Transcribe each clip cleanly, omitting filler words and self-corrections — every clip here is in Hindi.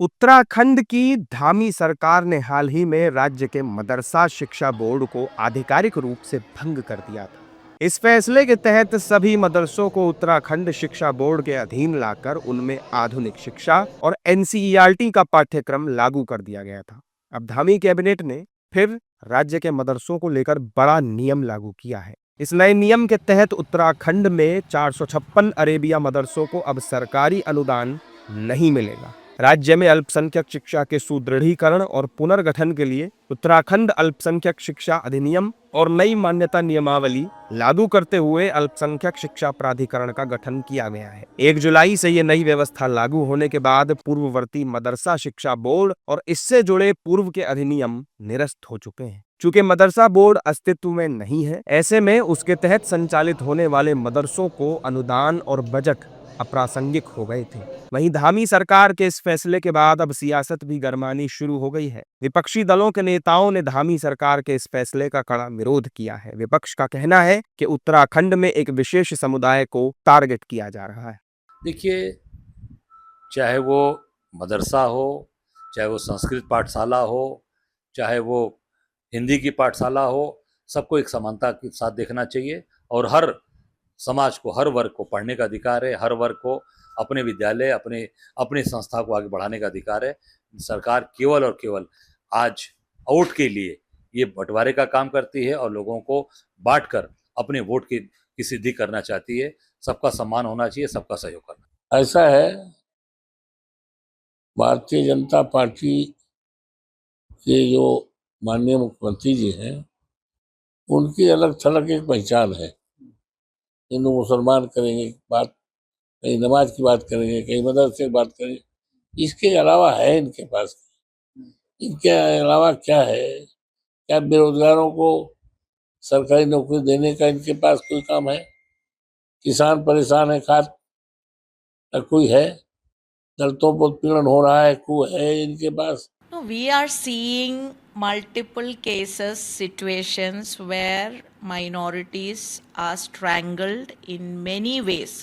उत्तराखंड की धामी सरकार ने हाल ही में राज्य के मदरसा शिक्षा बोर्ड को आधिकारिक रूप से भंग कर दिया था। इस फैसले के तहत सभी मदरसों को उत्तराखंड शिक्षा बोर्ड के अधीन लाकर उनमें आधुनिक शिक्षा और एनसीईआरटी का पाठ्यक्रम लागू कर दिया गया था। अब धामी कैबिनेट ने फिर राज्य के मदरसों को लेकर बड़ा नियम लागू किया है। इस नए नियम के तहत उत्तराखंड में 456 अरेबिया मदरसों को अब सरकारी अनुदान नहीं मिलेगा। राज्य में अल्पसंख्यक शिक्षा के सुदृढ़ीकरण और पुनर्गठन के लिए उत्तराखंड अल्पसंख्यक शिक्षा अधिनियम और नई मान्यता नियमावली लागू करते हुए अल्पसंख्यक शिक्षा प्राधिकरण का गठन किया गया है। 1 जुलाई से ये नई व्यवस्था लागू होने के बाद पूर्ववर्ती मदरसा शिक्षा बोर्ड और इससे जुड़े पूर्व के अधिनियम निरस्त हो चुके हैं। चूंकि मदरसा बोर्ड अस्तित्व में नहीं है, ऐसे में उसके तहत संचालित होने वाले मदरसों को अनुदान और बजट अप्रासंगिक हो गए थे। वहीं धामी सरकार के इस फैसले के बाद अब सियासत भी गरमानी शुरू हो गई है। विपक्षी दलों के नेताओं ने धामी सरकार के इस फैसले का कड़ा विरोध किया है। विपक्ष का कहना है कि उत्तराखंड में एक विशेष समुदाय को टारगेट किया जा रहा है। देखिए, चाहे वो मदरसा हो, चाहे वो संस्कृत पाठशाला हो, चाहे वो हिंदी की पाठशाला हो, सबको एक समानता के साथ देखना चाहिए और हर समाज को, हर वर्ग को पढ़ने का अधिकार है, हर वर्ग को अपने विद्यालय, अपने संस्था को आगे बढ़ाने का अधिकार है। सरकार केवल और केवल आज वोट के लिए ये बंटवारे का काम करती है और लोगों को बांटकर अपने वोट की सिद्धि करना चाहती है। सबका सम्मान होना चाहिए, सबका सहयोग करना। ऐसा है, भारतीय जनता पार्टी के जो माननीय मुख्यमंत्री जी हैं, उनकी अलग थलग एक पहचान है। हिंदू मुसलमान करेंगे बात, कहीं नमाज की बात करेंगे, कहीं मदरसे की बात करेंगे। इसके अलावा है इनके पास, इनके अलावा क्या है? क्या बेरोजगारों को सरकारी नौकरी देने का इनके पास कोई काम है? किसान परेशान है, खाद कोई है? दलितों पर उत्पीड़न हो रहा है, कोई है इनके पास? No, we are seeing multiple cases, situations where minorities are strangled in many ways.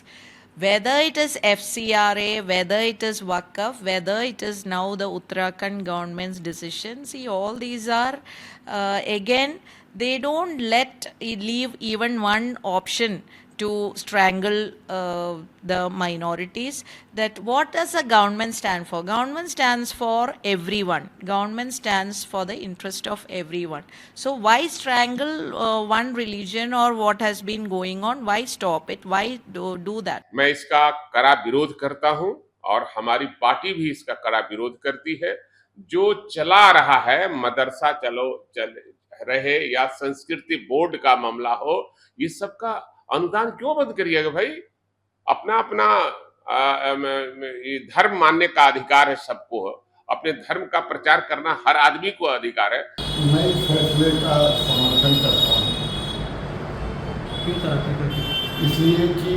Whether it is FCRA, whether it is Waqf, whether it is now the Uttarakhand government's decision, see, all these are, again, they don't leave even one option to strangle the minorities. That what does the government stand for? Government stands for everyone. Government stands for the interest of everyone. So why strangle one religion or what has been going on? Why stop it? Why do that? मैं इसका कड़ा विरोध करता हूं और हमारी पार्टी भी इसका कड़ा विरोध करती है। जो चला रहा है, मदरसा चल रहे या संस्कृति बोर्ड का मामला हो, ये सबका अनुदान क्यों बंद करिएगा भाई? अपना अपना ये धर्म मानने का अधिकार है सबको। अपने धर्म का प्रचार करना हर आदमी को अधिकार है। मैं इस फैसले का समर्थन करता हूँ। इसलिए कि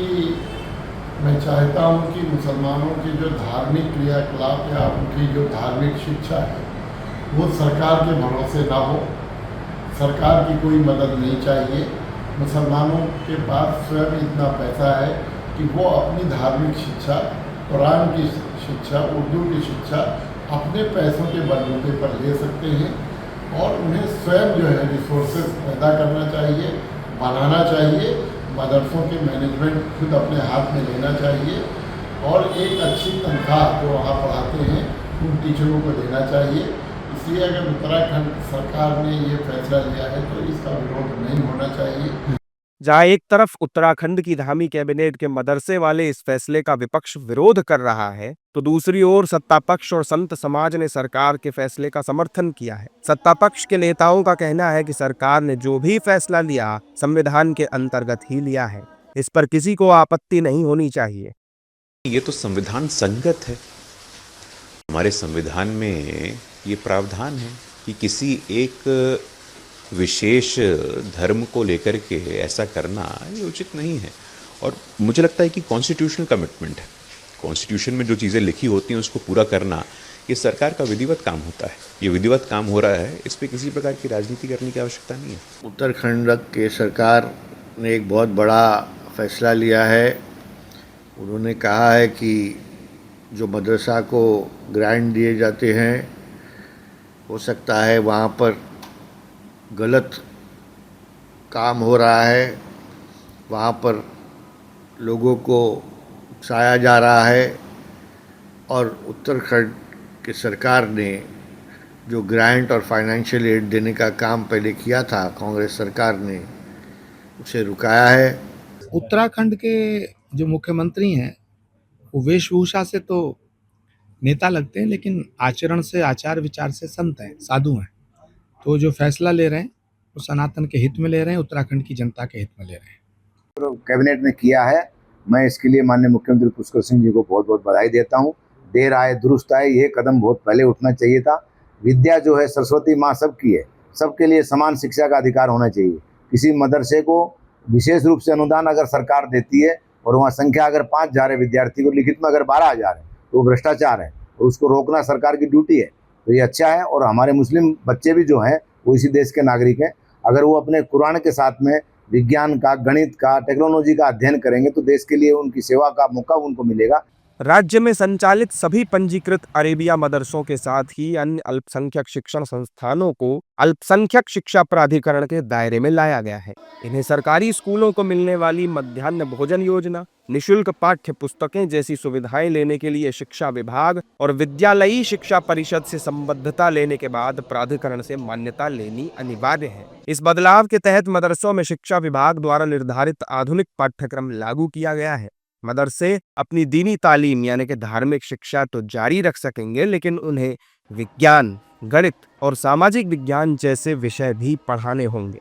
मैं चाहता हूँ कि मुसलमानों की जो धार्मिक क्रियाकलाप या उनकी जो धार्मिक शिक्षा है वो सरकार के भरोसे ना हो। सरकार की कोई मदद नहीं चाहिए। मुसलमानों के पास स्वयं इतना पैसा है कि वो अपनी धार्मिक शिक्षा, कुरान की शिक्षा, उर्दू की शिक्षा अपने पैसों के बलबूते पर ले सकते हैं और उन्हें स्वयं जो है रिसोर्सेज पैदा करना चाहिए, बनाना चाहिए। मदरसों के मैनेजमेंट खुद अपने हाथ में लेना चाहिए और एक अच्छी तनख्वाह जो वहाँ पढ़ाते हैं उन टीचरों को देना चाहिए। इसलिए अगर उत्तराखंड सरकार ने ये फैसला लिया है तो इसका विरोध नहीं होना चाहिए। जहां एक तरफ उत्तराखंड की धामी कैबिनेट के मदरसे वाले इस फैसले का विपक्ष विरोध कर रहा है, तो दूसरी ओर सत्तापक्ष और संत समाज ने सरकार के फैसले का समर्थन किया है। सत्तापक्ष के नेताओं का कहना है कि सरकार ने जो भी फैसला लिया संविधान के अंतर्गत ही लिया है, इस पर किसी को आपत्ति नहीं होनी चाहिए। ये तो संविधान संगत है। हमारे संविधान में ये प्रावधान है कि किसी एक विशेष धर्म को लेकर के ऐसा करना ये उचित नहीं है और मुझे लगता है कि कॉन्स्टिट्यूशनल कमिटमेंट है। कॉन्स्टिट्यूशन में जो चीज़ें लिखी होती हैं उसको पूरा करना ये सरकार का विधिवत काम होता है। ये विधिवत काम हो रहा है, इस पर किसी प्रकार की राजनीति करने की आवश्यकता नहीं है। उत्तराखंड के सरकार ने एक बहुत बड़ा फैसला लिया है। उन्होंने कहा है कि जो मदरसा को ग्रांट दिए जाते हैं, हो सकता है वहाँ पर गलत काम हो रहा है, वहाँ पर लोगों को उकसाया जा रहा है और उत्तराखंड की सरकार ने जो ग्रांट और फाइनेंशियल एड देने का काम पहले किया था कांग्रेस सरकार ने, उसे रुकाया है। उत्तराखंड के जो मुख्यमंत्री हैं वो वेशभूषा से तो नेता लगते हैं, लेकिन आचरण से, आचार विचार से संत हैं, साधु हैं। तो जो फैसला ले रहे हैं वो सनातन के हित में ले रहे हैं, उत्तराखंड की जनता के हित में ले रहे हैं। कैबिनेट ने किया है, मैं इसके लिए माननीय मुख्यमंत्री पुष्कर सिंह जी को बहुत बहुत बधाई देता हूँ। देर आए दुरुस्त आए, ये कदम बहुत पहले उठना चाहिए था। विद्या जो है सरस्वती माँ सबकी है, सबके लिए समान शिक्षा का अधिकार होना चाहिए। किसी मदरसे को विशेष रूप से अनुदान अगर सरकार देती है और वहाँ संख्या अगर 5 जा रहे विद्यार्थी को, लिखित में अगर 12 हजार है तो वो भ्रष्टाचार है और उसको रोकना सरकार की ड्यूटी है। तो ये अच्छा है। और हमारे मुस्लिम बच्चे भी जो हैं वो इसी देश के नागरिक हैं। अगर वो अपने कुरान के साथ में विज्ञान का, गणित का, टेक्नोलॉजी का अध्ययन करेंगे तो देश के लिए उनकी सेवा का मौका उनको मिलेगा। राज्य में संचालित सभी पंजीकृत अरेबिया मदरसों के साथ ही अन्य अल्पसंख्यक शिक्षण संस्थानों को अल्पसंख्यक शिक्षा प्राधिकरण के दायरे में लाया गया है। इन्हें सरकारी स्कूलों को मिलने वाली मध्याह्न भोजन योजना, निःशुल्क पाठ्य पुस्तकें जैसी सुविधाएं लेने के लिए शिक्षा विभाग और विद्यालयी शिक्षा परिषद से संबद्धता लेने के बाद प्राधिकरण से मान्यता लेनी अनिवार्य है। इस बदलाव के तहत मदरसों में शिक्षा विभाग द्वारा निर्धारित आधुनिक पाठ्यक्रम लागू किया गया है। मदरसे अपनी दीनी तालीम यानी कि धार्मिक शिक्षा तो जारी रख सकेंगे, लेकिन उन्हें विज्ञान, गणित और सामाजिक विज्ञान जैसे विषय भी पढ़ाने होंगे।